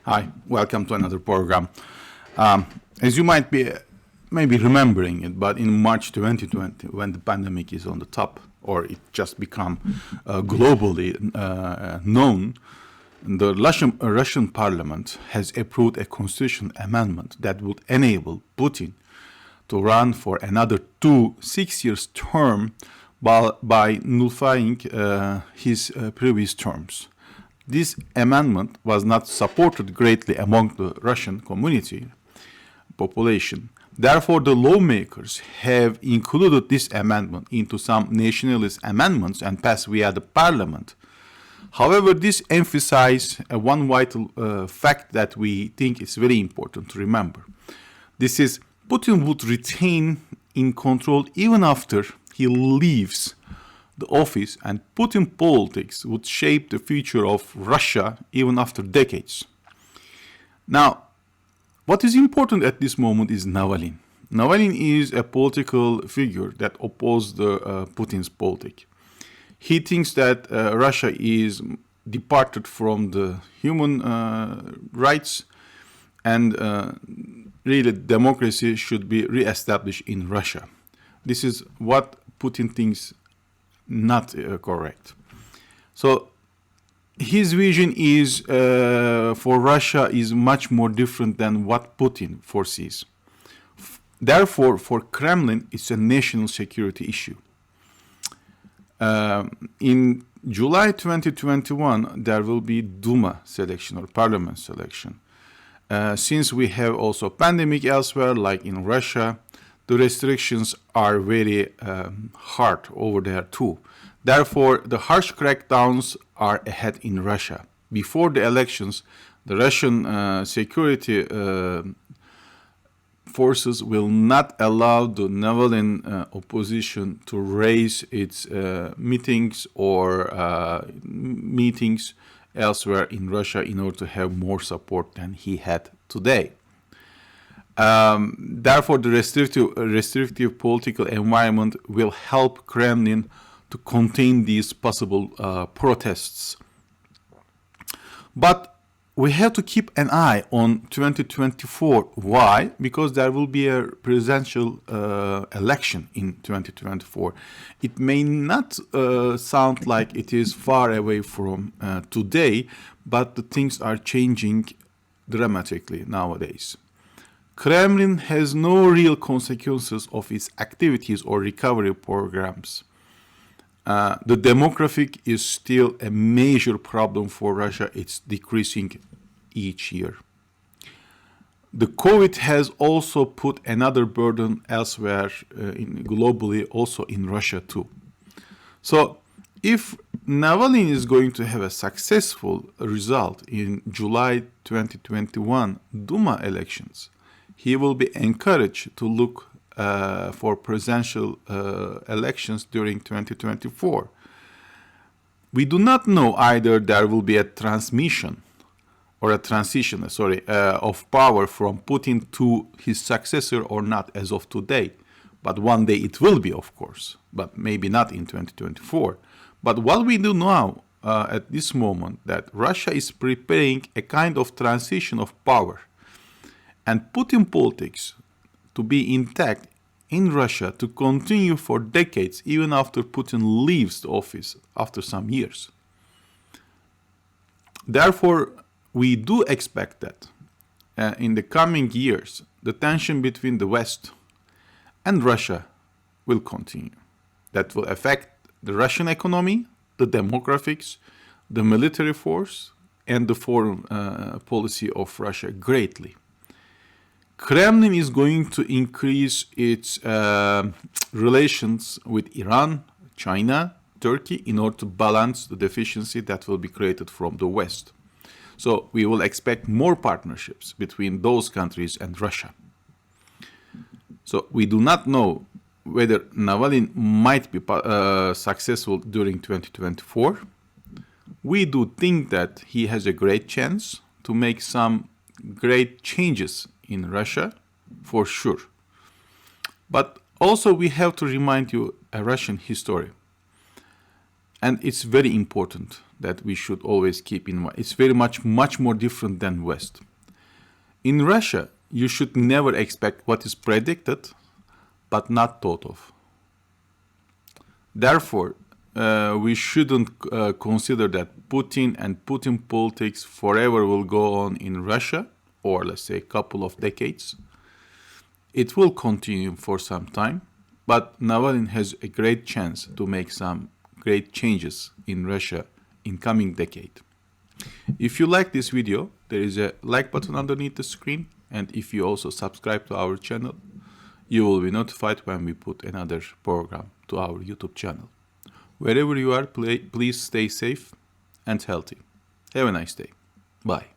Hi, welcome to another program. As you might be maybe remembering it, but in March 2020, when the pandemic is on the top, or it just become globally known, the Russian parliament has approved a constitutional amendment that would enable Putin to run for another 6 years term by nullifying his previous terms. This amendment was not supported greatly among the Russian population. Therefore, the lawmakers have included this amendment into some nationalist amendments and passed via the parliament. However, this emphasizes one vital fact that we think is very important to remember. This is Putin would retain in control even after he leaves the office, and Putin politics would shape the future of Russia even after decades. Now, what is important at this moment is Navalny. Navalny is a political figure that opposes Putin's politics. He thinks that Russia is departed from the human rights and really democracy should be re-established in Russia. This is what Putin thinks not correct. So his vision is for Russia is much more different than what Putin foresees. Therefore, for Kremlin, it's a national security issue. In July 2021, there will be Duma selection or parliament selection. Since we have also pandemic elsewhere, like in Russia, the restrictions are very hard over there too. Therefore, the harsh crackdowns are ahead in Russia. Before the elections, the Russian security forces will not allow the Navalny opposition to raise its meetings or meetings elsewhere in Russia in order to have more support than he had today. Therefore, the restrictive political environment will help Kremlin to contain these possible protests. But we have to keep an eye on 2024. Why? Because there will be a presidential election in 2024. It may not sound like it is far away from today, but the things are changing dramatically nowadays. Kremlin has no real consequences of its activities or recovery programs. The demographic is still a major problem for Russia. It's decreasing each year. The COVID has also put another burden elsewhere globally, also in Russia too. So if Navalny is going to have a successful result in July 2021 Duma elections, he will be encouraged to look for presidential elections during 2024. We do not know either there will be a transition of power from Putin to his successor or not as of today. But one day it will be, of course, but maybe not in 2024. But what we do now at this moment, that Russia is preparing a kind of transition of power. And Putin politics to be intact in Russia to continue for decades, even after Putin leaves the office after some years. Therefore, we do expect that in the coming years, the tension between the West and Russia will continue. That will affect the Russian economy, the demographics, the military force, and the foreign policy of Russia greatly. Kremlin is going to increase its relations with Iran, China, Turkey in order to balance the deficiency that will be created from the West. So we will expect more partnerships between those countries and Russia. So we do not know whether Navalny might be successful during 2024. We do think that he has a great chance to make some great changes in Russia, for sure. But also we have to remind you a Russian history. And it's very important that we should always keep in mind. It's very much more different than West. In Russia, you should never expect what is predicted, but not thought of. Therefore, we shouldn't consider that Putin and Putin politics forever will go on in Russia, or let's say a couple of decades. It will continue for some time, but Navalny has a great chance to make some great changes in Russia in coming decade. If you like this video, there is a like button underneath the screen, and if you also subscribe to our channel, you will be notified when we put another program to our YouTube channel. Wherever you are, please stay safe and healthy. Have a nice day. Bye.